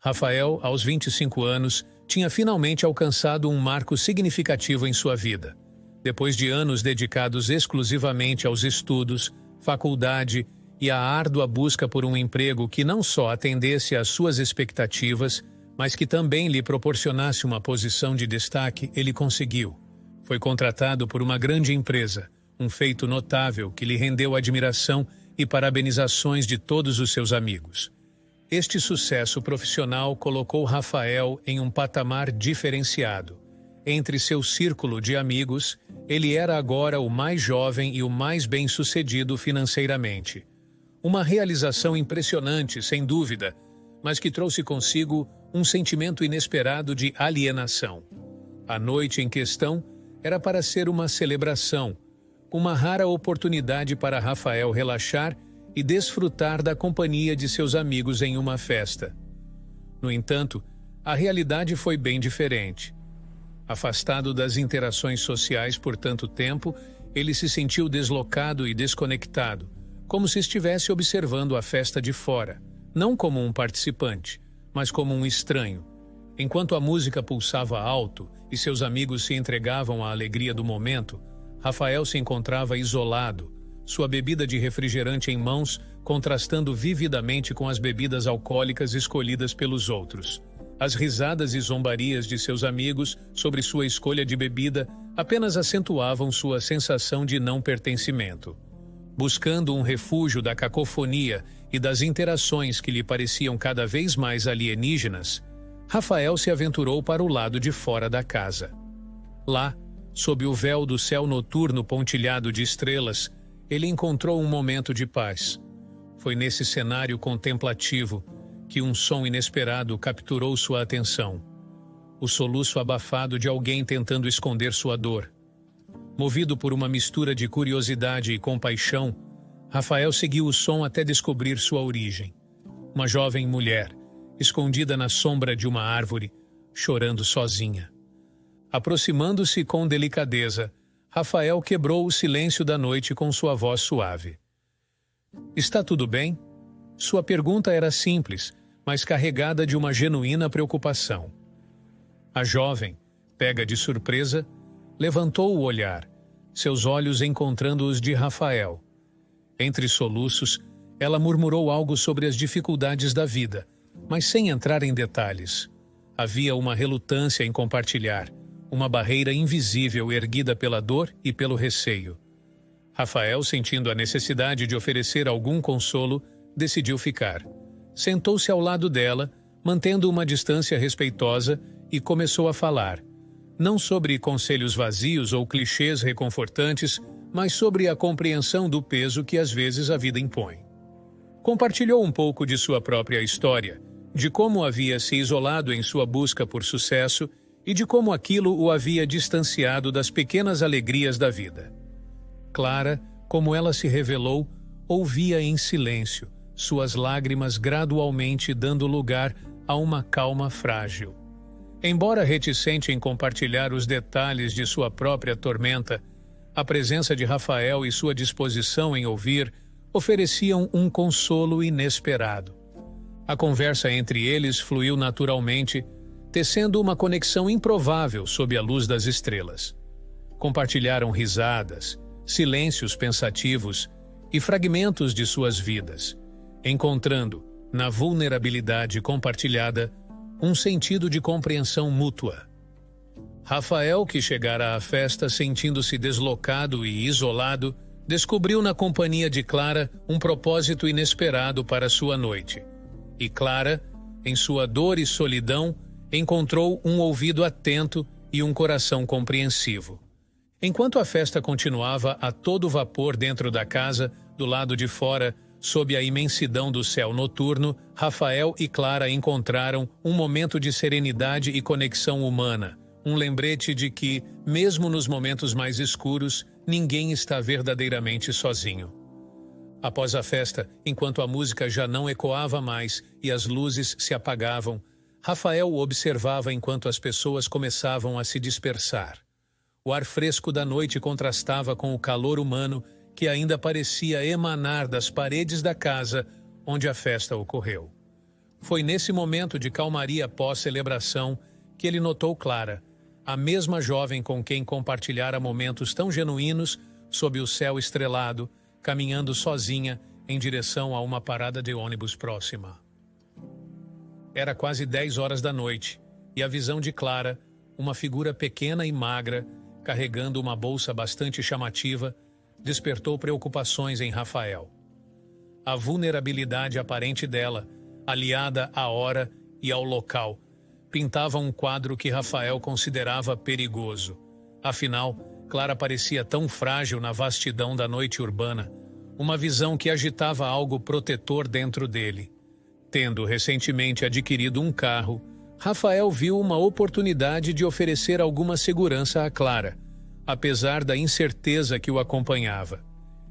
Rafael, aos 25 anos, tinha finalmente alcançado um marco significativo em sua vida. Depois de anos dedicados exclusivamente aos estudos, faculdade e à árdua busca por um emprego que não só atendesse às suas expectativas, mas que também lhe proporcionasse uma posição de destaque, ele conseguiu. Foi contratado por uma grande empresa, um feito notável que lhe rendeu admiração e parabenizações de todos os seus amigos. Este sucesso profissional colocou Rafael em um patamar diferenciado. Entre seu círculo de amigos, ele era agora o mais jovem e o mais bem-sucedido financeiramente. Uma realização impressionante, sem dúvida, mas que trouxe consigo um sentimento inesperado de alienação. A noite em questão era para ser uma celebração, uma rara oportunidade para Rafael relaxar e desfrutar da companhia de seus amigos em uma festa. No entanto, a realidade foi bem diferente. Afastado das interações sociais por tanto tempo, ele se sentiu deslocado e desconectado, como se estivesse observando a festa de fora, não como um participante, mas como um estranho. Enquanto a música pulsava alto e seus amigos se entregavam à alegria do momento, Rafael se encontrava isolado, sua bebida de refrigerante em mãos, contrastando vividamente com as bebidas alcoólicas escolhidas pelos outros. As risadas e zombarias de seus amigos sobre sua escolha de bebida apenas acentuavam sua sensação de não pertencimento. Buscando um refúgio da cacofonia e das interações que lhe pareciam cada vez mais alienígenas, Rafael se aventurou para o lado de fora da casa. Lá, sob o véu do céu noturno pontilhado de estrelas, ele encontrou um momento de paz. Foi nesse cenário contemplativo que um som inesperado capturou sua atenção. O soluço abafado de alguém tentando esconder sua dor. Movido por uma mistura de curiosidade e compaixão, Rafael seguiu o som até descobrir sua origem. Uma jovem mulher, escondida na sombra de uma árvore, chorando sozinha. Aproximando-se com delicadeza, Rafael quebrou o silêncio da noite com sua voz suave. "Está tudo bem?" Sua pergunta era simples, mas carregada de uma genuína preocupação. A jovem, pega de surpresa, levantou o olhar, seus olhos encontrando os de Rafael. Entre soluços, ela murmurou algo sobre as dificuldades da vida, mas sem entrar em detalhes. Havia uma relutância em compartilhar, uma barreira invisível erguida pela dor e pelo receio. Rafael, sentindo a necessidade de oferecer algum consolo, decidiu ficar. Sentou-se ao lado dela, mantendo uma distância respeitosa, e começou a falar. Não sobre conselhos vazios ou clichês reconfortantes, mas sobre a compreensão do peso que às vezes a vida impõe. Compartilhou um pouco de sua própria história, de como havia se isolado em sua busca por sucesso e de como aquilo o havia distanciado das pequenas alegrias da vida. Clara, como ela se revelou, ouvia em silêncio, suas lágrimas gradualmente dando lugar a uma calma frágil. Embora reticente em compartilhar os detalhes de sua própria tormenta, a presença de Rafael e sua disposição em ouvir ofereciam um consolo inesperado. A conversa entre eles fluiu naturalmente, tecendo uma conexão improvável sob a luz das estrelas. Compartilharam risadas, silêncios pensativos e fragmentos de suas vidas, encontrando, na vulnerabilidade compartilhada, um sentido de compreensão mútua. Rafael, que chegara à festa sentindo-se deslocado e isolado, descobriu na companhia de Clara um propósito inesperado para sua noite. E Clara, em sua dor e solidão, encontrou um ouvido atento e um coração compreensivo. Enquanto a festa continuava a todo vapor dentro da casa, do lado de fora, sob a imensidão do céu noturno, Rafael e Clara encontraram um momento de serenidade e conexão humana, um lembrete de que, mesmo nos momentos mais escuros, ninguém está verdadeiramente sozinho. Após a festa, enquanto a música já não ecoava mais e as luzes se apagavam, Rafael o observava enquanto as pessoas começavam a se dispersar. O ar fresco da noite contrastava com o calor humano que ainda parecia emanar das paredes da casa onde a festa ocorreu. Foi nesse momento de calmaria pós-celebração que ele notou Clara, a mesma jovem com quem compartilhara momentos tão genuínos sob o céu estrelado, caminhando sozinha em direção a uma parada de ônibus próxima. Era quase 10 horas da noite e a visão de Clara, uma figura pequena e magra, carregando uma bolsa bastante chamativa, despertou preocupações em Rafael. A vulnerabilidade aparente dela, aliada à hora e ao local, pintava um quadro que Rafael considerava perigoso. Afinal, Clara parecia tão frágil na vastidão da noite urbana, uma visão que agitava algo protetor dentro dele. Tendo recentemente adquirido um carro, Rafael viu uma oportunidade de oferecer alguma segurança a Clara, apesar da incerteza que o acompanhava.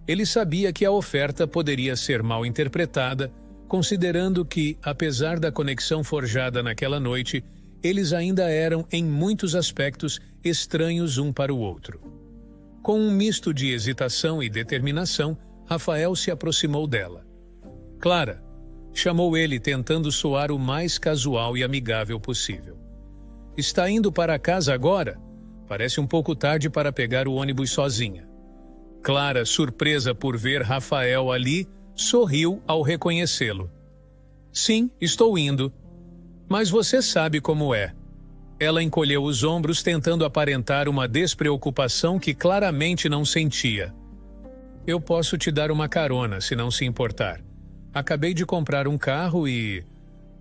Ele sabia que a oferta poderia ser mal interpretada, considerando que, apesar da conexão forjada naquela noite, eles ainda eram, em muitos aspectos, estranhos um para o outro. Com um misto de hesitação e determinação, Rafael se aproximou dela. Clara, chamou ele tentando soar o mais casual e amigável possível. Está indo para casa agora? Parece um pouco tarde para pegar o ônibus sozinha. Clara, surpresa por ver Rafael ali, sorriu ao reconhecê-lo. Sim, estou indo. Mas você sabe como é. Ela encolheu os ombros tentando aparentar uma despreocupação que claramente não sentia. Eu posso te dar uma carona, se não se importar. Acabei de comprar um carro e...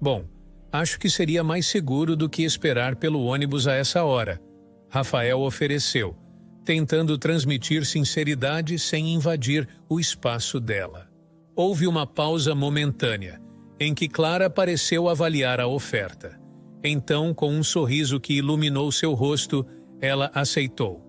Bom, acho que seria mais seguro do que esperar pelo ônibus a essa hora. Rafael ofereceu, tentando transmitir sinceridade sem invadir o espaço dela. Houve uma pausa momentânea, em que Clara pareceu avaliar a oferta. Então, com um sorriso que iluminou seu rosto, ela aceitou.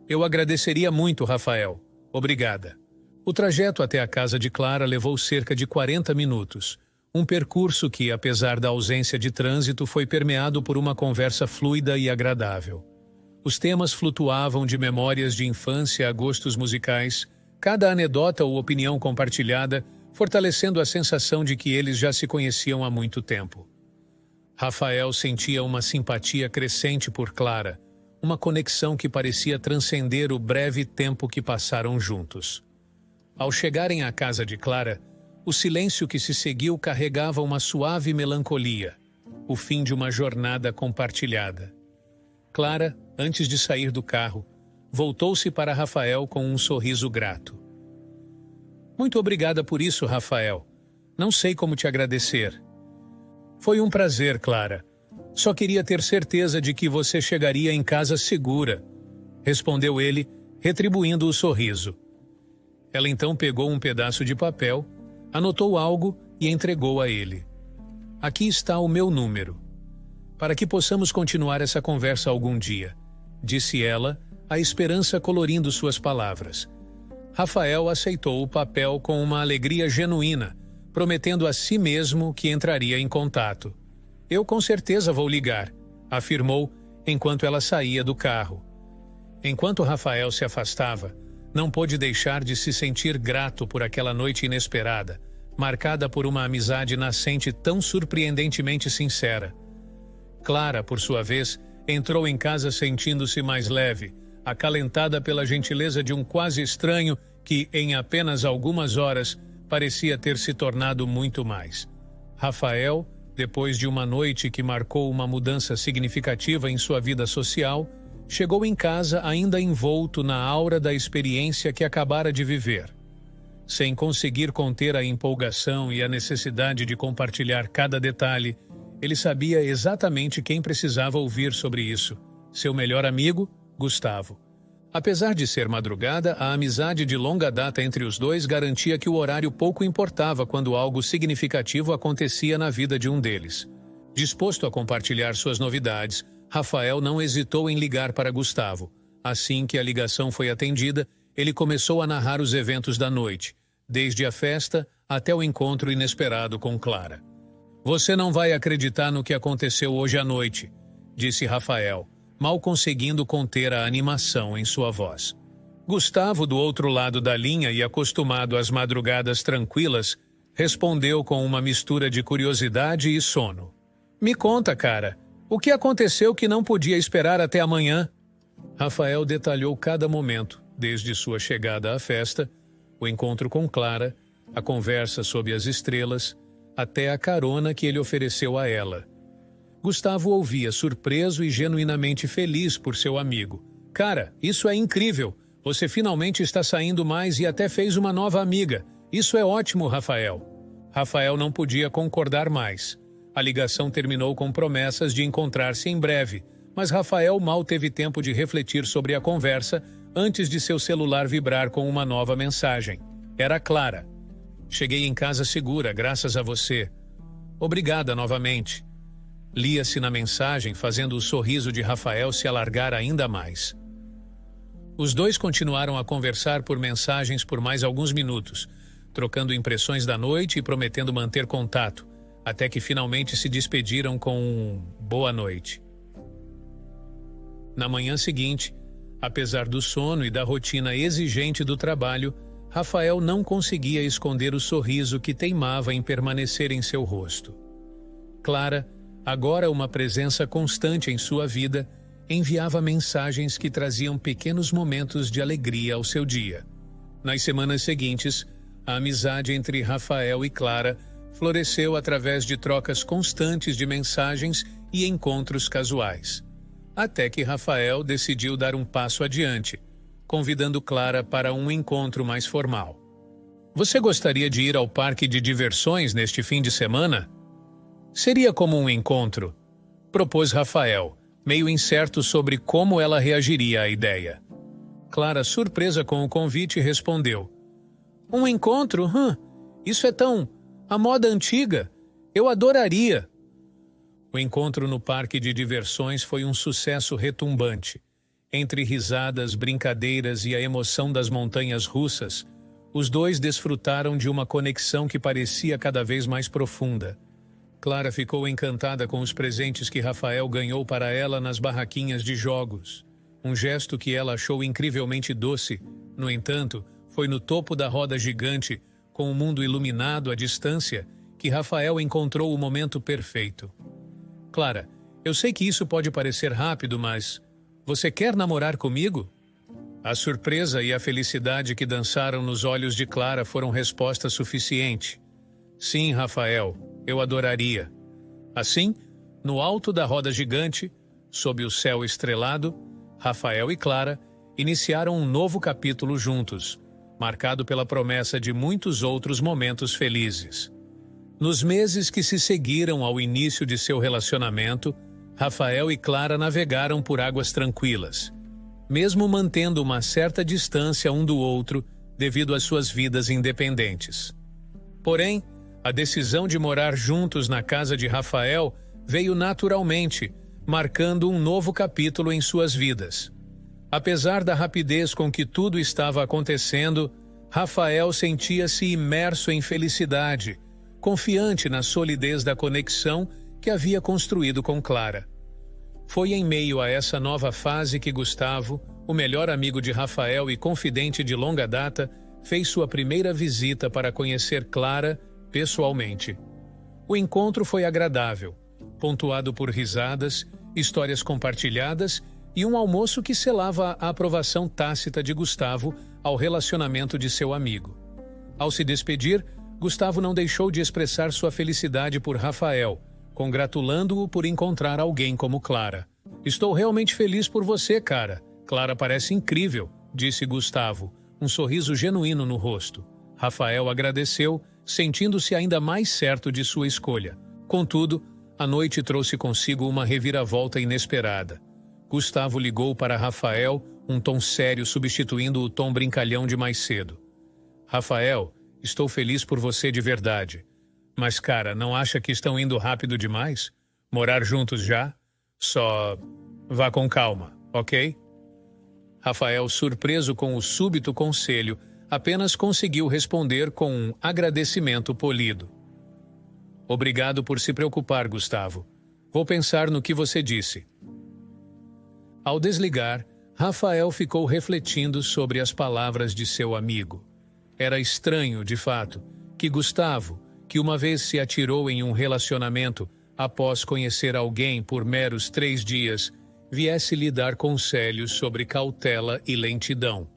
Eu agradeceria muito, Rafael. Obrigada. O trajeto até a casa de Clara levou cerca de 40 minutos. Um percurso que, apesar da ausência de trânsito, foi permeado por uma conversa fluida e agradável. Os temas flutuavam de memórias de infância a gostos musicais, cada anedota ou opinião compartilhada, fortalecendo a sensação de que eles já se conheciam há muito tempo. Rafael sentia uma simpatia crescente por Clara, uma conexão que parecia transcender o breve tempo que passaram juntos. Ao chegarem à casa de Clara, o silêncio que se seguiu carregava uma suave melancolia, o fim de uma jornada compartilhada. Clara, antes de sair do carro, voltou-se para Rafael com um sorriso grato. Muito obrigada por isso, Rafael. Não sei como te agradecer. Foi um prazer, Clara. Só queria ter certeza de que você chegaria em casa segura, respondeu ele, retribuindo o sorriso. Ela então pegou um pedaço de papel, anotou algo e entregou a ele. Aqui está o meu número. Para que possamos continuar essa conversa algum dia, disse ela, a esperança colorindo suas palavras. Rafael aceitou o papel com uma alegria genuína, prometendo a si mesmo que entraria em contato. Eu com certeza vou ligar, afirmou enquanto ela saía do carro. Enquanto Rafael se afastava, não pôde deixar de se sentir grato por aquela noite inesperada, marcada por uma amizade nascente tão surpreendentemente sincera. Clara, por sua vez, entrou em casa sentindo-se mais leve, acalentada pela gentileza de um quase estranho que, em apenas algumas horas, parecia ter se tornado muito mais. Rafael, depois de uma noite que marcou uma mudança significativa em sua vida social, chegou em casa ainda envolto na aura da experiência que acabara de viver. Sem conseguir conter a empolgação e a necessidade de compartilhar cada detalhe, ele sabia exatamente quem precisava ouvir sobre isso. Seu melhor amigo, Gustavo. Apesar de ser madrugada, a amizade de longa data entre os dois garantia que o horário pouco importava quando algo significativo acontecia na vida de um deles. Disposto a compartilhar suas novidades, Rafael não hesitou em ligar para Gustavo. Assim que a ligação foi atendida, ele começou a narrar os eventos da noite, desde a festa até o encontro inesperado com Clara. Você não vai acreditar no que aconteceu hoje à noite, disse Rafael, mal conseguindo conter a animação em sua voz. Gustavo, do outro lado da linha e acostumado às madrugadas tranquilas, respondeu com uma mistura de curiosidade e sono. Me conta, cara, o que aconteceu que não podia esperar até amanhã? Rafael detalhou cada momento, desde sua chegada à festa, o encontro com Clara, a conversa sob as estrelas, até a carona que ele ofereceu a ela. Gustavo ouvia surpreso e genuinamente feliz por seu amigo. Cara, isso é incrível! Você finalmente está saindo mais e até fez uma nova amiga. Isso é ótimo, Rafael. Rafael não podia concordar mais. A ligação terminou com promessas de encontrar-se em breve, mas Rafael mal teve tempo de refletir sobre a conversa antes de seu celular vibrar com uma nova mensagem. Era Clara. Cheguei em casa segura, graças a você. Obrigada novamente. Lia-se na mensagem, fazendo o sorriso de Rafael se alargar ainda mais. Os dois continuaram a conversar por mensagens por mais alguns minutos, trocando impressões da noite e prometendo manter contato, até que finalmente se despediram com um boa noite. Na manhã seguinte, apesar do sono e da rotina exigente do trabalho, Rafael não conseguia esconder o sorriso que teimava em permanecer em seu rosto. Clara, agora uma presença constante em sua vida, enviava mensagens que traziam pequenos momentos de alegria ao seu dia. Nas semanas seguintes, a amizade entre Rafael e Clara floresceu através de trocas constantes de mensagens e encontros casuais. Até que Rafael decidiu dar um passo adiante, convidando Clara para um encontro mais formal. Você gostaria de ir ao parque de diversões neste fim de semana? Seria como um encontro, propôs Rafael, meio incerto sobre como ela reagiria à ideia. Clara, surpresa com o convite, respondeu: Um encontro? Isso é tão... a moda antiga. Eu adoraria. O encontro no parque de diversões foi um sucesso retumbante. Entre risadas, brincadeiras e a emoção das montanhas russas, os dois desfrutaram de uma conexão que parecia cada vez mais profunda. Clara ficou encantada com os presentes que Rafael ganhou para ela nas barraquinhas de jogos. Um gesto que ela achou incrivelmente doce. No entanto, foi no topo da roda gigante, com o mundo iluminado à distância, que Rafael encontrou o momento perfeito. Clara, eu sei que isso pode parecer rápido, mas... você quer namorar comigo? A surpresa e a felicidade que dançaram nos olhos de Clara foram resposta suficiente. Sim, Rafael, eu adoraria. Assim, no alto da roda gigante, sob o céu estrelado, Rafael e Clara iniciaram um novo capítulo juntos, marcado pela promessa de muitos outros momentos felizes. Nos meses que se seguiram ao início de seu relacionamento, Rafael e Clara navegaram por águas tranquilas, mesmo mantendo uma certa distância um do outro devido às suas vidas independentes. Porém, a decisão de morar juntos na casa de Rafael veio naturalmente, marcando um novo capítulo em suas vidas. Apesar da rapidez com que tudo estava acontecendo, Rafael sentia-se imerso em felicidade, confiante na solidez da conexão que havia construído com Clara. Foi em meio a essa nova fase que Gustavo, o melhor amigo de Rafael e confidente de longa data, fez sua primeira visita para conhecer Clara pessoalmente. O encontro foi agradável, pontuado por risadas, histórias compartilhadas e um almoço que selava a aprovação tácita de Gustavo ao relacionamento de seu amigo. Ao se despedir, Gustavo não deixou de expressar sua felicidade por Rafael, congratulando-o por encontrar alguém como Clara. Estou realmente feliz por você, cara. Clara parece incrível, disse Gustavo, um sorriso genuíno no rosto. Rafael agradeceu, sentindo-se ainda mais certo de sua escolha. Contudo, a noite trouxe consigo uma reviravolta inesperada. Gustavo ligou para Rafael, um tom sério substituindo o tom brincalhão de mais cedo. Rafael, estou feliz por você de verdade. Mas, cara, não acha que estão indo rápido demais? Morar juntos já? Só vá com calma, ok? Rafael, surpreso com o súbito conselho, apenas conseguiu responder com um agradecimento polido. Obrigado por se preocupar, Gustavo. Vou pensar no que você disse. Ao desligar, Rafael ficou refletindo sobre as palavras de seu amigo. Era estranho, de fato, que Gustavo, que uma vez se atirou em um relacionamento após conhecer alguém por meros 3 dias, viesse lhe dar conselhos sobre cautela e lentidão.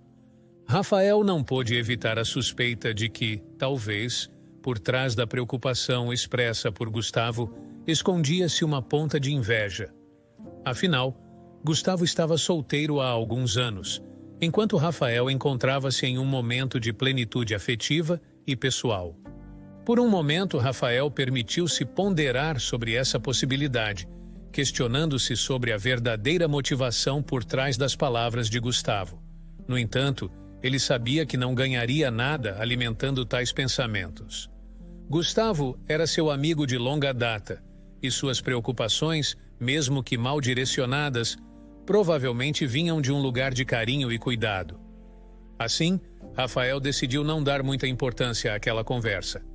Rafael não pôde evitar a suspeita de que, talvez, por trás da preocupação expressa por Gustavo, escondia-se uma ponta de inveja. Afinal, Gustavo estava solteiro há alguns anos, enquanto Rafael encontrava-se em um momento de plenitude afetiva e pessoal. Por um momento, Rafael permitiu-se ponderar sobre essa possibilidade, questionando-se sobre a verdadeira motivação por trás das palavras de Gustavo. No entanto, ele sabia que não ganharia nada alimentando tais pensamentos. Gustavo era seu amigo de longa data, e suas preocupações, mesmo que mal direcionadas, provavelmente vinham de um lugar de carinho e cuidado. Assim, Rafael decidiu não dar muita importância àquela conversa.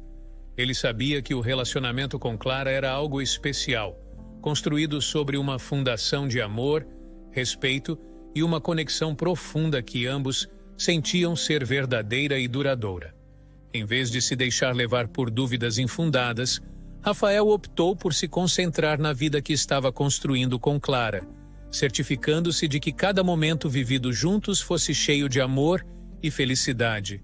Ele sabia que o relacionamento com Clara era algo especial, construído sobre uma fundação de amor, respeito e uma conexão profunda que ambos sentiam ser verdadeira e duradoura. Em vez de se deixar levar por dúvidas infundadas, Rafael optou por se concentrar na vida que estava construindo com Clara, certificando-se de que cada momento vivido juntos fosse cheio de amor e felicidade.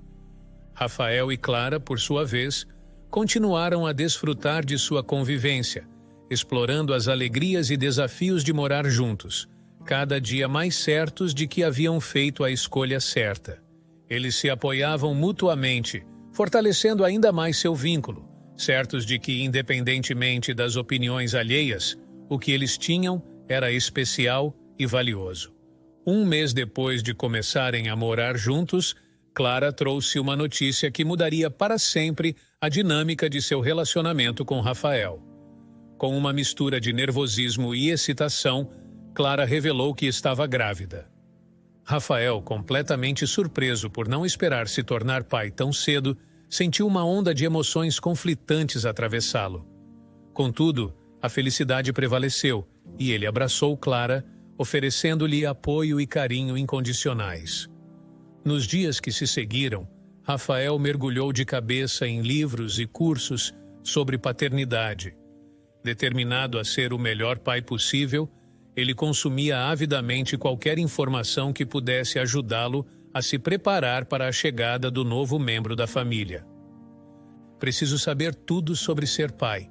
Rafael e Clara, por sua vez, continuaram a desfrutar de sua convivência, explorando as alegrias e desafios de morar juntos, cada dia mais certos de que haviam feito a escolha certa. Eles se apoiavam mutuamente, fortalecendo ainda mais seu vínculo, certos de que, independentemente das opiniões alheias, o que eles tinham era especial e valioso. Um mês depois de começarem a morar juntos, Clara trouxe uma notícia que mudaria para sempre a dinâmica de seu relacionamento com Rafael. Com uma mistura de nervosismo e excitação, Clara revelou que estava grávida. Rafael, completamente surpreso por não esperar se tornar pai tão cedo, sentiu uma onda de emoções conflitantes atravessá-lo. Contudo, a felicidade prevaleceu e ele abraçou Clara, oferecendo-lhe apoio e carinho incondicionais. Nos dias que se seguiram, Rafael mergulhou de cabeça em livros e cursos sobre paternidade. Determinado a ser o melhor pai possível, ele consumia avidamente qualquer informação que pudesse ajudá-lo a se preparar para a chegada do novo membro da família. Preciso saber tudo sobre ser pai,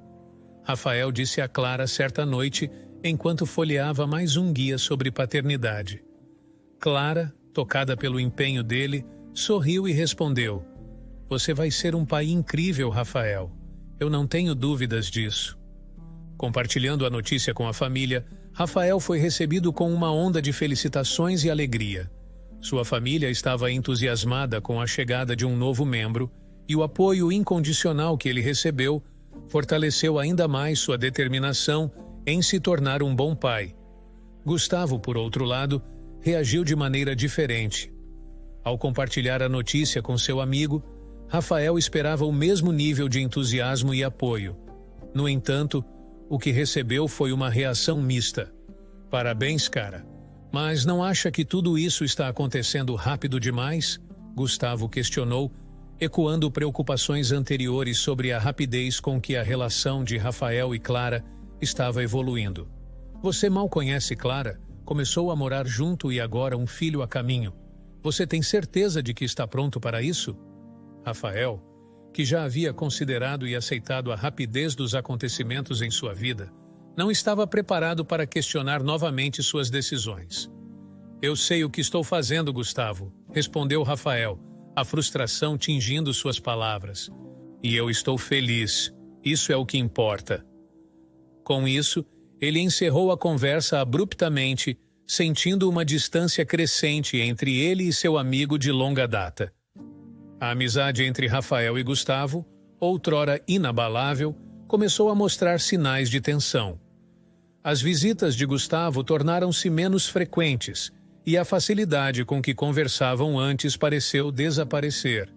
Rafael disse a Clara certa noite, enquanto folheava mais um guia sobre paternidade. Clara, tocada pelo empenho dele, sorriu e respondeu: "Você vai ser um pai incrível, Rafael. Eu não tenho dúvidas disso." Compartilhando a notícia com a família, Rafael foi recebido com uma onda de felicitações e alegria. Sua família estava entusiasmada com a chegada de um novo membro, e o apoio incondicional que ele recebeu fortaleceu ainda mais sua determinação em se tornar um bom pai. Gustavo, por outro lado, reagiu de maneira diferente. Ao compartilhar a notícia com seu amigo, Rafael esperava o mesmo nível de entusiasmo e apoio. No entanto, o que recebeu foi uma reação mista. "Parabéns, cara. Mas não acha que tudo isso está acontecendo rápido demais?" Gustavo questionou, ecoando preocupações anteriores sobre a rapidez com que a relação de Rafael e Clara estava evoluindo. "Você mal conhece Clara, começou a morar junto e agora um filho a caminho. Você tem certeza de que está pronto para isso?" Rafael, que já havia considerado e aceitado a rapidez dos acontecimentos em sua vida, não estava preparado para questionar novamente suas decisões. "Eu sei o que estou fazendo, Gustavo", respondeu Rafael, a frustração tingindo suas palavras. "E eu estou feliz. Isso é o que importa." Com isso, ele encerrou a conversa abruptamente, sentindo uma distância crescente entre ele e seu amigo de longa data. A amizade entre Rafael e Gustavo, outrora inabalável, começou a mostrar sinais de tensão. As visitas de Gustavo tornaram-se menos frequentes e a facilidade com que conversavam antes pareceu desaparecer.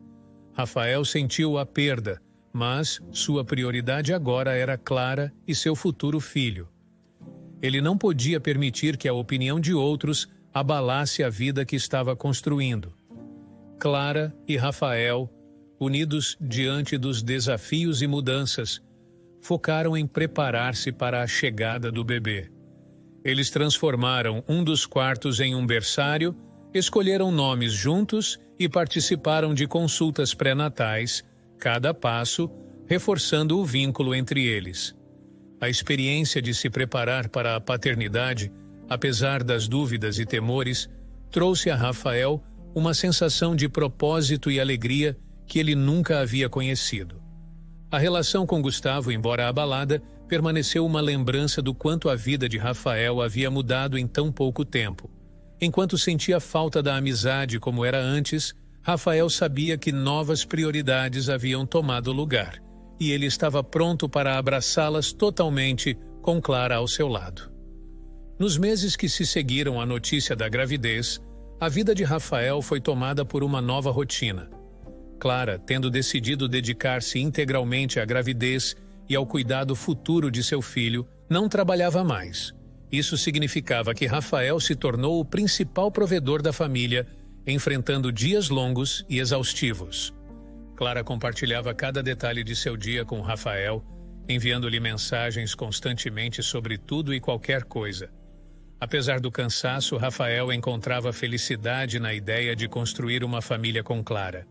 Rafael sentiu a perda, mas sua prioridade agora era Clara e seu futuro filho. Ele não podia permitir que a opinião de outros abalasse a vida que estava construindo. Clara e Rafael, unidos diante dos desafios e mudanças, focaram em preparar-se para a chegada do bebê. Eles transformaram um dos quartos em um berçário, escolheram nomes juntos e participaram de consultas pré-natais, cada passo reforçando o vínculo entre eles. A experiência de se preparar para a paternidade, apesar das dúvidas e temores, trouxe a Rafael uma sensação de propósito e alegria que ele nunca havia conhecido. A relação com Gustavo, embora abalada, permaneceu uma lembrança do quanto a vida de Rafael havia mudado em tão pouco tempo. Enquanto sentia falta da amizade como era antes, Rafael sabia que novas prioridades haviam tomado lugar, e ele estava pronto para abraçá-las totalmente com Clara ao seu lado. Nos meses que se seguiram à notícia da gravidez, a vida de Rafael foi tomada por uma nova rotina. Clara, tendo decidido dedicar-se integralmente à gravidez e ao cuidado futuro de seu filho, não trabalhava mais. Isso significava que Rafael se tornou o principal provedor da família, enfrentando dias longos e exaustivos. Clara compartilhava cada detalhe de seu dia com Rafael, enviando-lhe mensagens constantemente sobre tudo e qualquer coisa. Apesar do cansaço, Rafael encontrava felicidade na ideia de construir uma família com Clara.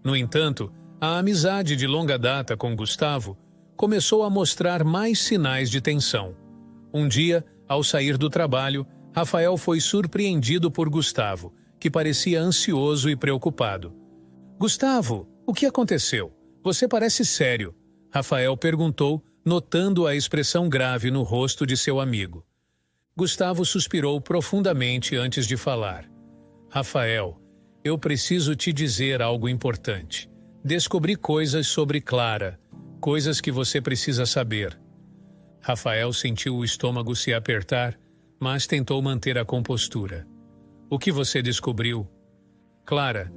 No entanto, a amizade de longa data com Gustavo começou a mostrar mais sinais de tensão. Um dia, ao sair do trabalho, Rafael foi surpreendido por Gustavo, que parecia ansioso e preocupado. "Gustavo, o que aconteceu? Você parece sério", Rafael perguntou, notando a expressão grave no rosto de seu amigo. Gustavo suspirou profundamente antes de falar. "Rafael, eu preciso te dizer algo importante. Descobri coisas sobre Clara, coisas que você precisa saber." Rafael sentiu o estômago se apertar, mas tentou manter a compostura. "O que você descobriu?" "Clara,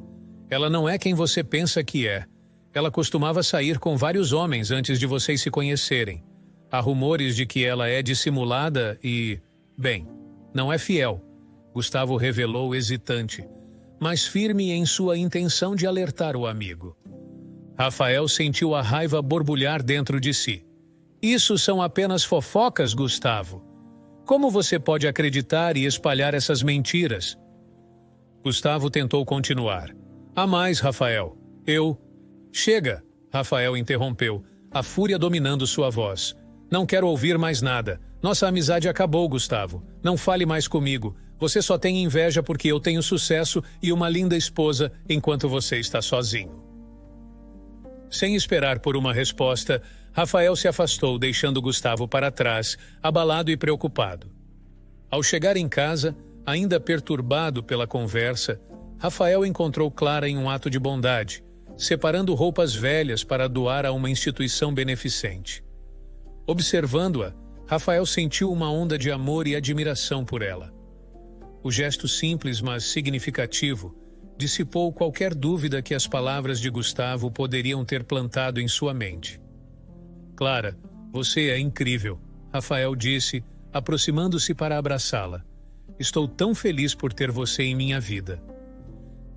ela não é quem você pensa que é. Ela costumava sair com vários homens antes de vocês se conhecerem. Há rumores de que ela é dissimulada e, bem, não é fiel." Gustavo revelou hesitante, mas firme em sua intenção de alertar o amigo. Rafael sentiu a raiva borbulhar dentro de si. "Isso são apenas fofocas, Gustavo. Como você pode acreditar e espalhar essas mentiras?" Gustavo tentou continuar. "Há mais, Rafael. Chega!" Rafael interrompeu, a fúria dominando sua voz. "Não quero ouvir mais nada. Nossa amizade acabou, Gustavo. Não fale mais comigo. Você só tem inveja porque eu tenho sucesso e uma linda esposa enquanto você está sozinho." Sem esperar por uma resposta, Rafael se afastou, deixando Gustavo para trás, abalado e preocupado. Ao chegar em casa, ainda perturbado pela conversa, Rafael encontrou Clara em um ato de bondade, separando roupas velhas para doar a uma instituição beneficente. Observando-a, Rafael sentiu uma onda de amor e admiração por ela. O gesto simples, mas significativo, dissipou qualquer dúvida que as palavras de Gustavo poderiam ter plantado em sua mente. "Clara, você é incrível", Rafael disse, aproximando-se para abraçá-la. "Estou tão feliz por ter você em minha vida."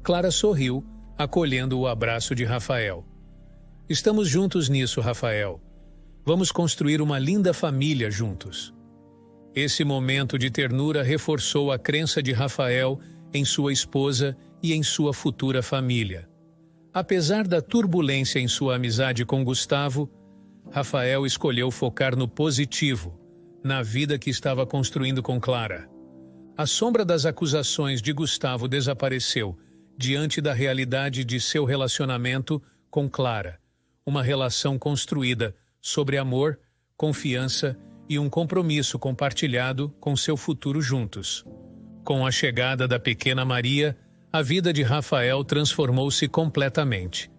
Clara sorriu, acolhendo o abraço de Rafael. "Estamos juntos nisso, Rafael. Vamos construir uma linda família juntos." Esse momento de ternura reforçou a crença de Rafael em sua esposa e em sua futura família. Apesar da turbulência em sua amizade com Gustavo, Rafael escolheu focar no positivo, na vida que estava construindo com Clara. A sombra das acusações de Gustavo desapareceu diante da realidade de seu relacionamento com Clara, uma relação construída sobre amor, confiança e um compromisso compartilhado com seu futuro juntos. Com a chegada da pequena Maria, a vida de Rafael transformou-se completamente.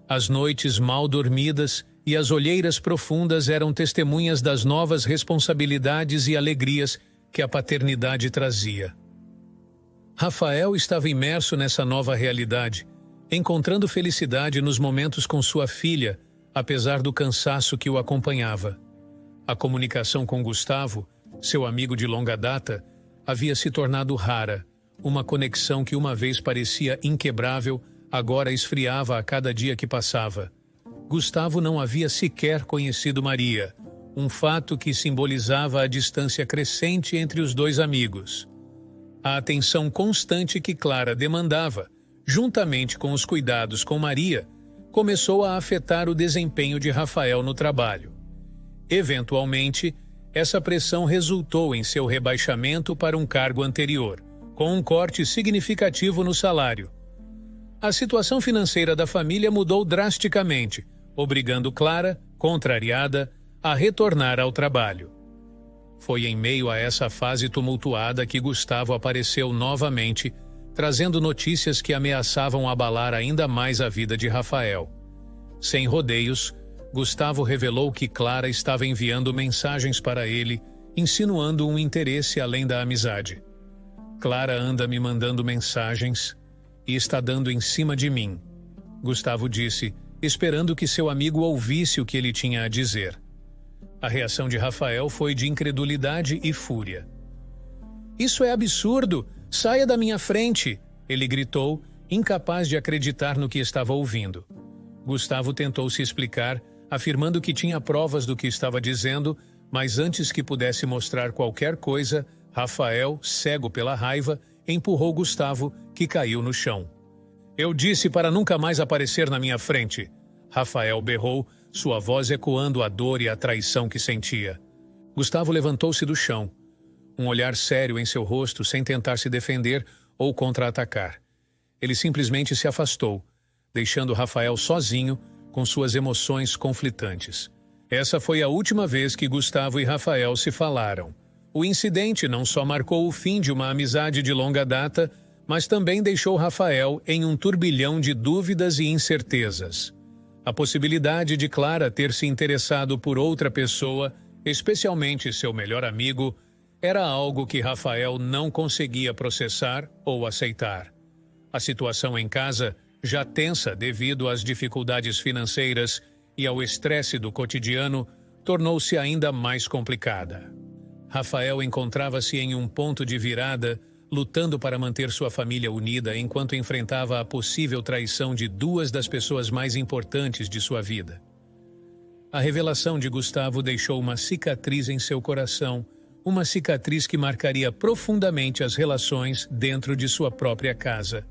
As noites mal dormidas e as olheiras profundas eram testemunhas das novas responsabilidades e alegrias que a paternidade trazia. Rafael estava imerso nessa nova realidade, encontrando felicidade nos momentos com sua filha, apesar do cansaço que o acompanhava. A comunicação com Gustavo Seu amigo de longa data havia se tornado rara. Uma conexão que uma vez parecia inquebrável, agora esfriava a cada dia que passava. Gustavo não havia sequer conhecido Maria, um fato que simbolizava a distância crescente entre os dois amigos. A atenção constante que Clara demandava, juntamente com os cuidados com Maria, começou a afetar o desempenho de Rafael no trabalho. Eventualmente, essa pressão resultou em seu rebaixamento para um cargo anterior, com um corte significativo no salário. A situação financeira da família mudou drasticamente, obrigando Clara, contrariada, a retornar ao trabalho. Foi em meio a essa fase tumultuada que Gustavo apareceu novamente, trazendo notícias que ameaçavam abalar ainda mais a vida de Rafael. Sem rodeios, Gustavo revelou que Clara estava enviando mensagens para ele, insinuando um interesse além da amizade. Clara anda me mandando mensagens e está dando em cima de mim, Gustavo disse, esperando que seu amigo ouvisse o que ele tinha a dizer. A reação de Rafael foi de incredulidade e fúria. "Isso é absurdo! Saia da minha frente!" ele gritou, incapaz de acreditar no que estava ouvindo. Gustavo tentou se explicar, afirmando que tinha provas do que estava dizendo, mas antes que pudesse mostrar qualquer coisa, Rafael, cego pela raiva, empurrou Gustavo, que caiu no chão. "Eu disse para nunca mais aparecer na minha frente!" Rafael berrou, sua voz ecoando a dor e a traição que sentia. Gustavo levantou-se do chão, um olhar sério em seu rosto sem tentar se defender ou contra-atacar. Ele simplesmente se afastou, deixando Rafael sozinho com suas emoções conflitantes. Essa foi a última vez que Gustavo e Rafael se falaram. O incidente não só marcou o fim de uma amizade de longa data, mas também deixou Rafael em um turbilhão de dúvidas e incertezas. A possibilidade de Clara ter se interessado por outra pessoa, especialmente seu melhor amigo, era algo que Rafael não conseguia processar ou aceitar. A situação em casa, já tensa devido às dificuldades financeiras e ao estresse do cotidiano, tornou-se ainda mais complicada. Rafael encontrava-se em um ponto de virada, lutando para manter sua família unida enquanto enfrentava a possível traição de duas das pessoas mais importantes de sua vida. A revelação de Gustavo deixou uma cicatriz em seu coração, uma cicatriz que marcaria profundamente as relações dentro de sua própria casa.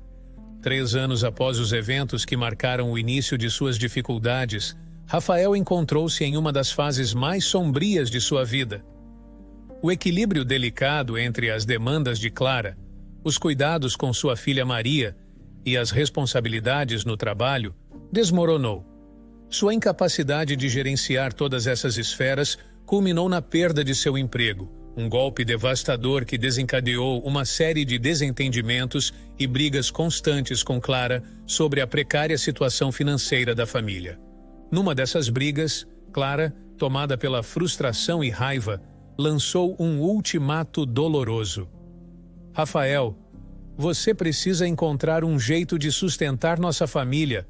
3 anos após os eventos que marcaram o início de suas dificuldades, Rafael encontrou-se em uma das fases mais sombrias de sua vida. O equilíbrio delicado entre as demandas de Clara, os cuidados com sua filha Maria e as responsabilidades no trabalho desmoronou. Sua incapacidade de gerenciar todas essas esferas culminou na perda de seu emprego, um golpe devastador que desencadeou uma série de desentendimentos e brigas constantes com Clara sobre a precária situação financeira da família. Numa dessas brigas, Clara, tomada pela frustração e raiva, lançou um ultimato doloroso. "Rafael, você precisa encontrar um jeito de sustentar nossa família,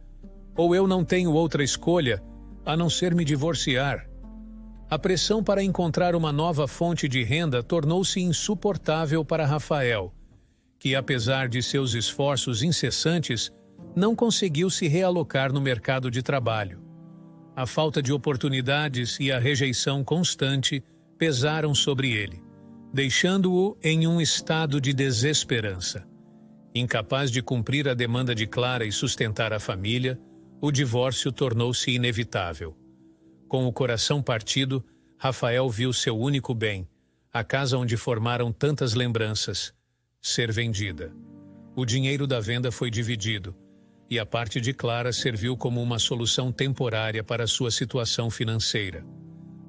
ou eu não tenho outra escolha a não ser me divorciar." A pressão para encontrar uma nova fonte de renda tornou-se insuportável para Rafael, que, apesar de seus esforços incessantes, não conseguiu se realocar no mercado de trabalho. A falta de oportunidades e a rejeição constante pesaram sobre ele, deixando-o em um estado de desesperança. Incapaz de cumprir a demanda de Clara e sustentar a família, o divórcio tornou-se inevitável. Com o coração partido, Rafael viu seu único bem, a casa onde formaram tantas lembranças, ser vendida. O dinheiro da venda foi dividido, e a parte de Clara serviu como uma solução temporária para sua situação financeira.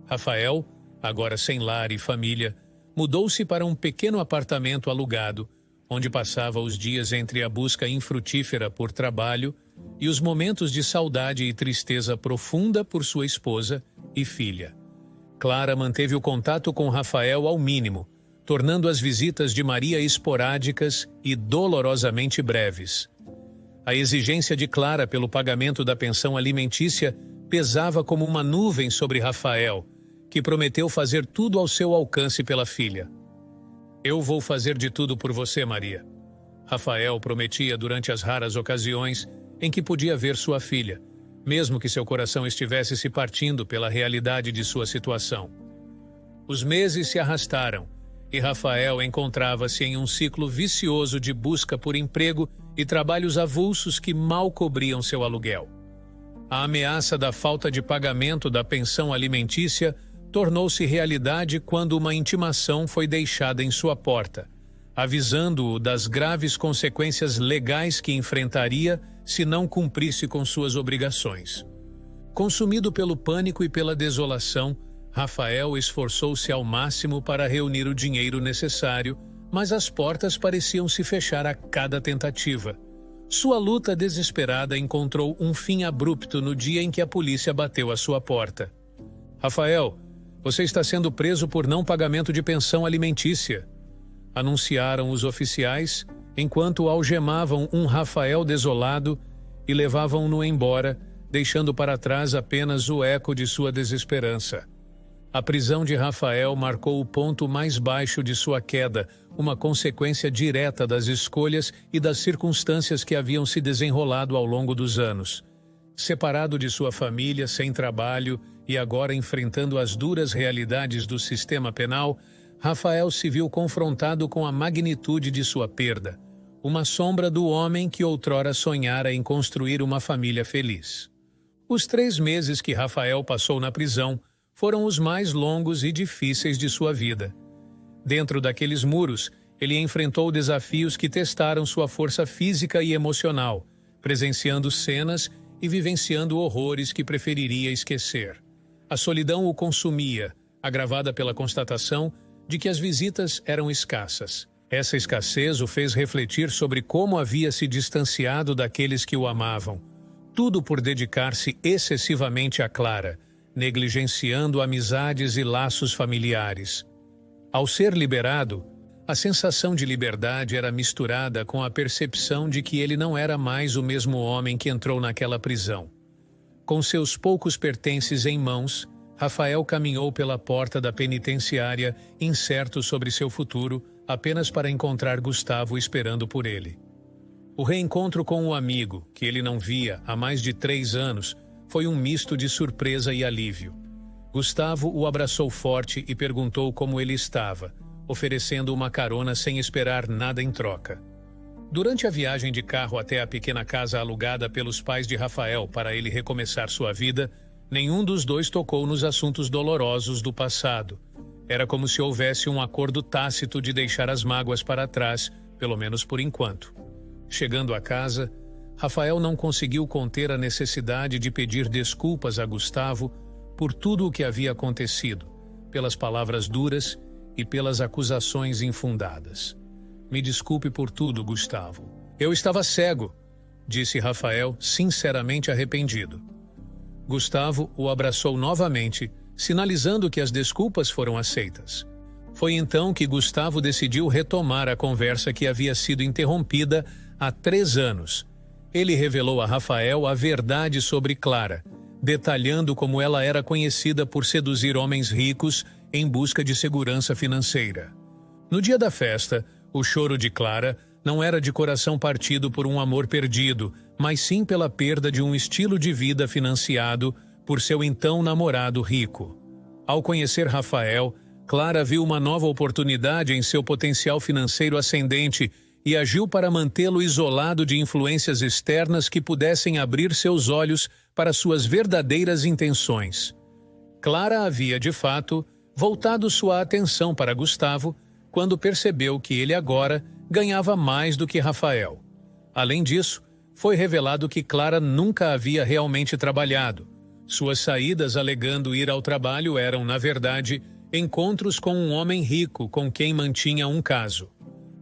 Rafael, agora sem lar e família, mudou-se para um pequeno apartamento alugado, onde passava os dias entre a busca infrutífera por trabalho e os momentos de saudade e tristeza profunda por sua esposa e filha. Clara manteve o contato com Rafael ao mínimo, tornando as visitas de Maria esporádicas e dolorosamente breves. A exigência de Clara pelo pagamento da pensão alimentícia pesava como uma nuvem sobre Rafael, que prometeu fazer tudo ao seu alcance pela filha. Eu vou fazer de tudo por você, Maria. Rafael prometia durante as raras ocasiões em que podia ver sua filha, mesmo que seu coração estivesse se partindo pela realidade de sua situação. Os meses se arrastaram e Rafael encontrava-se em um ciclo vicioso de busca por emprego e trabalhos avulsos que mal cobriam seu aluguel. A ameaça da falta de pagamento da pensão alimentícia tornou-se realidade quando uma intimação foi deixada em sua porta, avisando-o das graves consequências legais que enfrentaria se não cumprisse com suas obrigações. Consumido pelo pânico e pela desolação, Rafael esforçou-se ao máximo para reunir o dinheiro necessário, mas as portas pareciam se fechar a cada tentativa. Sua luta desesperada encontrou um fim abrupto no dia em que a polícia bateu à sua porta. Rafael, você está sendo preso por não pagamento de pensão alimentícia, anunciaram os oficiais, enquanto algemavam um Rafael desolado e levavam-no embora, deixando para trás apenas o eco de sua desesperança. A prisão de Rafael marcou o ponto mais baixo de sua queda, uma consequência direta das escolhas e das circunstâncias que haviam se desenrolado ao longo dos anos. Separado de sua família, sem trabalho e agora enfrentando as duras realidades do sistema penal, Rafael se viu confrontado com a magnitude de sua perda, uma sombra do homem que outrora sonhara em construir uma família feliz. Os 3 meses que Rafael passou na prisão foram os mais longos e difíceis de sua vida. Dentro daqueles muros, ele enfrentou desafios que testaram sua força física e emocional, presenciando cenas e vivenciando horrores que preferiria esquecer. A solidão o consumia, agravada pela constatação de que as visitas eram escassas. Essa escassez o fez refletir sobre como havia se distanciado daqueles que o amavam, tudo por dedicar-se excessivamente a Clara, negligenciando amizades e laços familiares. Ao ser liberado, a sensação de liberdade era misturada com a percepção de que ele não era mais o mesmo homem que entrou naquela prisão. Com seus poucos pertences em mãos, Rafael caminhou pela porta da penitenciária, incerto sobre seu futuro, apenas para encontrar Gustavo esperando por ele. O reencontro com o amigo, que ele não via há mais de 3 anos, foi um misto de surpresa e alívio. Gustavo o abraçou forte e perguntou como ele estava, oferecendo uma carona sem esperar nada em troca. Durante a viagem de carro até a pequena casa alugada pelos pais de Rafael para ele recomeçar sua vida, nenhum dos dois tocou nos assuntos dolorosos do passado. Era como se houvesse um acordo tácito de deixar as mágoas para trás, pelo menos por enquanto. Chegando à casa, Rafael não conseguiu conter a necessidade de pedir desculpas a Gustavo por tudo o que havia acontecido, pelas palavras duras e pelas acusações infundadas. Me desculpe por tudo, Gustavo. Eu estava cego, disse Rafael, sinceramente arrependido. Gustavo o abraçou novamente, sinalizando que as desculpas foram aceitas. Foi então que Gustavo decidiu retomar a conversa que havia sido interrompida há 3 anos. Ele revelou a Rafael a verdade sobre Clara, detalhando como ela era conhecida por seduzir homens ricos em busca de segurança financeira. No dia da festa, o choro de Clara não era de coração partido por um amor perdido, mas sim pela perda de um estilo de vida financiado por seu então namorado rico. Ao conhecer Rafael, Clara viu uma nova oportunidade em seu potencial financeiro ascendente e agiu para mantê-lo isolado de influências externas que pudessem abrir seus olhos para suas verdadeiras intenções. Clara havia, de fato, voltado sua atenção para Gustavo quando percebeu que ele agora ganhava mais do que Rafael. Além disso, foi revelado que Clara nunca havia realmente trabalhado. Suas saídas alegando ir ao trabalho eram, na verdade, encontros com um homem rico com quem mantinha um caso.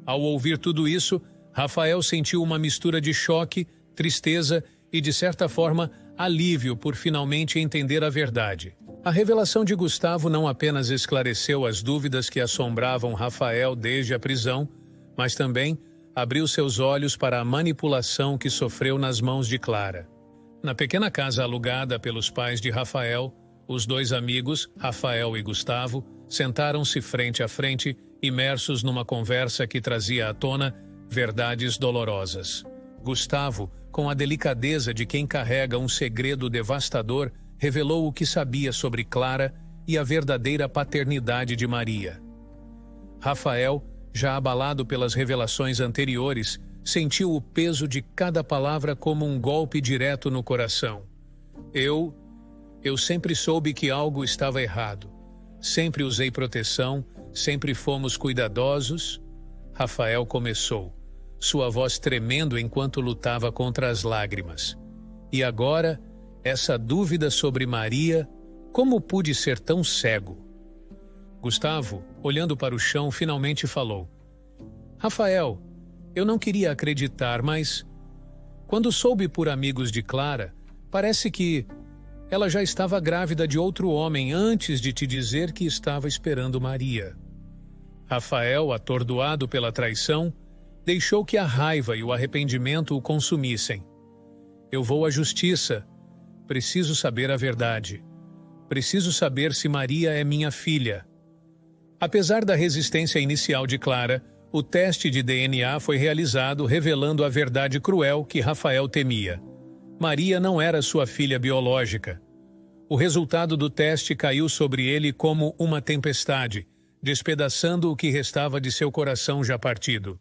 Ao ouvir tudo isso, Rafael sentiu uma mistura de choque, tristeza e, de certa forma, alívio por finalmente entender a verdade. A revelação de Gustavo não apenas esclareceu as dúvidas que assombravam Rafael desde a prisão, mas também abriu seus olhos para a manipulação que sofreu nas mãos de Clara. Na pequena casa alugada pelos pais de Rafael, Os dois amigos, Rafael e Gustavo, sentaram-se frente a frente, imersos numa conversa que trazia à tona verdades dolorosas. Gustavo, com a delicadeza de quem carrega um segredo devastador, revelou o que sabia sobre Clara e a verdadeira paternidade de Maria. Rafael, já abalado pelas revelações anteriores, sentiu o peso de cada palavra como um golpe direto no coração. Eu sempre soube que algo estava errado. Sempre usei proteção, sempre fomos cuidadosos. Rafael começou, sua voz tremendo enquanto lutava contra as lágrimas. E agora, essa dúvida sobre Maria, como pude ser tão cego? Gustavo, olhando para o chão, finalmente falou: Rafael, eu não queria acreditar, mas quando soube por amigos de Clara, parece que ela já estava grávida de outro homem antes de te dizer que estava esperando Maria. Rafael, atordoado pela traição, deixou que a raiva e o arrependimento o consumissem. Eu vou à justiça. Preciso saber a verdade. Preciso saber se Maria é minha filha. Apesar da resistência inicial de Clara, o teste de DNA foi realizado, revelando a verdade cruel que Rafael temia. Maria não era sua filha biológica. O resultado do teste caiu sobre ele como uma tempestade, despedaçando o que restava de seu coração já partido.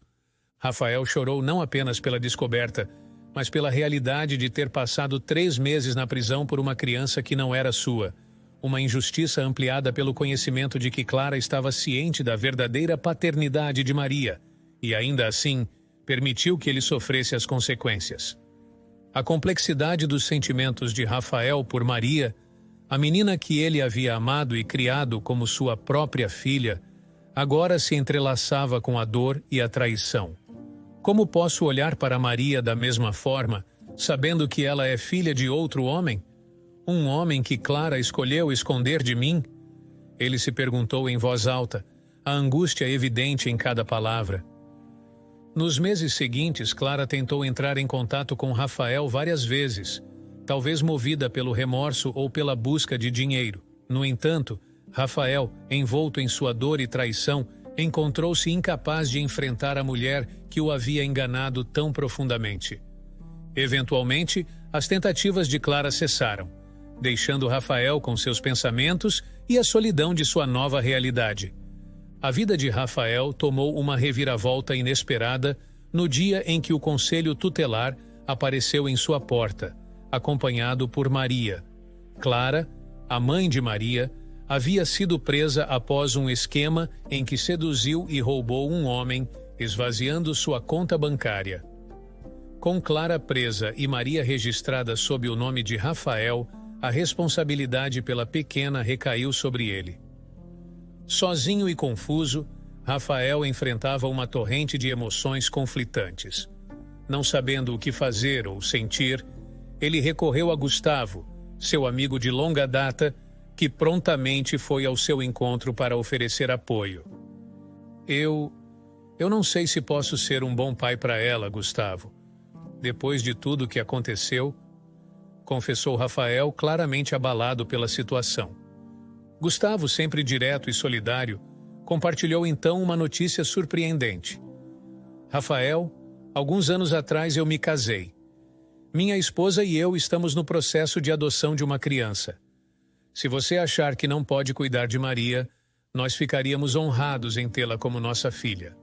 Rafael chorou não apenas pela descoberta, mas pela realidade de ter passado 3 meses na prisão por uma criança que não era sua. Uma injustiça ampliada pelo conhecimento de que Clara estava ciente da verdadeira paternidade de Maria, e ainda assim, permitiu que ele sofresse as consequências. A complexidade dos sentimentos de Rafael por Maria, a menina que ele havia amado e criado como sua própria filha, agora se entrelaçava com a dor e a traição. Como posso olhar para Maria da mesma forma, sabendo que ela é filha de outro homem? Um homem que Clara escolheu esconder de mim? Ele se perguntou em voz alta, a angústia evidente em cada palavra. Nos meses seguintes, Clara tentou entrar em contato com Rafael várias vezes, talvez movida pelo remorso ou pela busca de dinheiro. No entanto, Rafael, envolto em sua dor e traição, encontrou-se incapaz de enfrentar a mulher que o havia enganado tão profundamente. Eventualmente, as tentativas de Clara cessaram, deixando Rafael com seus pensamentos e a solidão de sua nova realidade. A vida de Rafael tomou uma reviravolta inesperada no dia em que o conselho tutelar apareceu em sua porta, acompanhado por Maria. Clara, a mãe de Maria, havia sido presa após um esquema em que seduziu e roubou um homem, esvaziando sua conta bancária. Com Clara presa e Maria registrada sob o nome de Rafael, a responsabilidade pela pequena recaiu sobre ele. Sozinho e confuso, Rafael enfrentava uma torrente de emoções conflitantes. Não sabendo o que fazer ou sentir, ele recorreu a Gustavo, seu amigo de longa data, que prontamente foi ao seu encontro para oferecer apoio. Eu não sei se posso ser um bom pai para ela, Gustavo. Depois de tudo o que aconteceu, confessou Rafael, claramente abalado pela situação. Gustavo, sempre direto e solidário, compartilhou então uma notícia surpreendente. Rafael, alguns anos atrás eu me casei. Minha esposa e eu estamos no processo de adoção de uma criança. Se você achar que não pode cuidar de Maria, nós ficaríamos honrados em tê-la como nossa filha.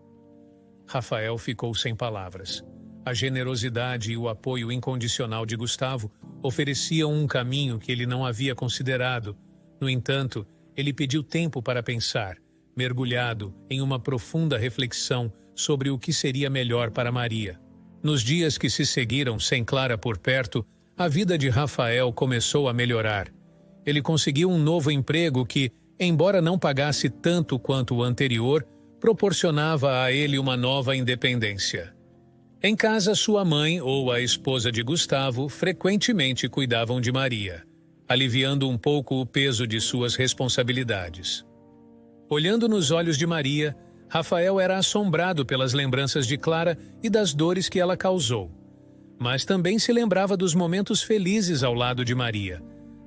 Rafael ficou sem palavras. A generosidade e o apoio incondicional de Gustavo ofereciam um caminho que ele não havia considerado. No entanto, ele pediu tempo para pensar, mergulhado em uma profunda reflexão sobre o que seria melhor para Maria. Nos dias que se seguiram sem Clara por perto, a vida de Rafael começou a melhorar. Ele conseguiu um novo emprego que, embora não pagasse tanto quanto o anterior, proporcionava a ele uma nova independência. Em casa, sua mãe ou a esposa de Gustavo frequentemente cuidavam de Maria, aliviando um pouco o peso de suas responsabilidades. Olhando nos olhos de Maria, Rafael era assombrado pelas lembranças de Clara e das dores que ela causou. Mas também se lembrava dos momentos felizes ao lado de Maria.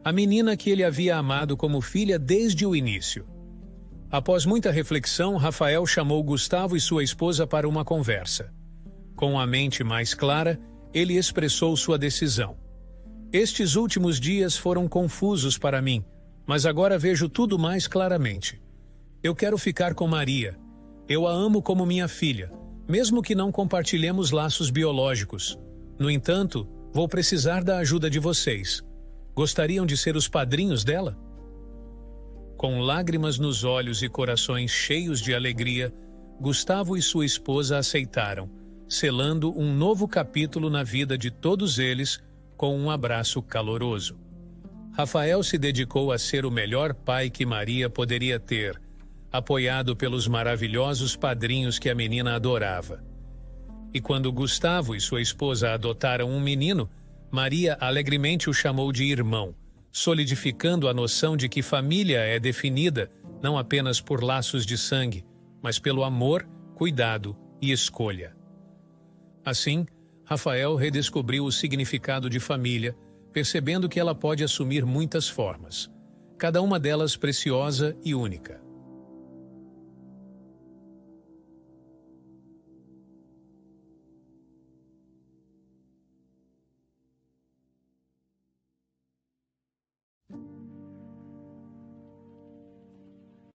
a menina que ele havia amado como filha desde o início. Após muita reflexão, Rafael chamou Gustavo e sua esposa para uma conversa. Com a mente mais clara, ele expressou sua decisão. Estes últimos dias foram confusos para mim, mas agora vejo tudo mais claramente. Eu quero ficar com Maria. Eu a amo como minha filha, mesmo que não compartilhemos laços biológicos. No entanto, vou precisar da ajuda de vocês. Gostariam de ser os padrinhos dela? Com lágrimas nos olhos e corações cheios de alegria, Gustavo e sua esposa aceitaram, selando um novo capítulo na vida de todos eles com um abraço caloroso. Rafael se dedicou a ser o melhor pai que Maria poderia ter, apoiado pelos maravilhosos padrinhos que a menina adorava. E quando Gustavo e sua esposa adotaram um menino, Maria alegremente o chamou de irmão, solidificando a noção de que família é definida não apenas por laços de sangue, mas pelo amor, cuidado e escolha. Assim, Rafael redescobriu o significado de família, percebendo que ela pode assumir muitas formas, cada uma delas preciosa e única.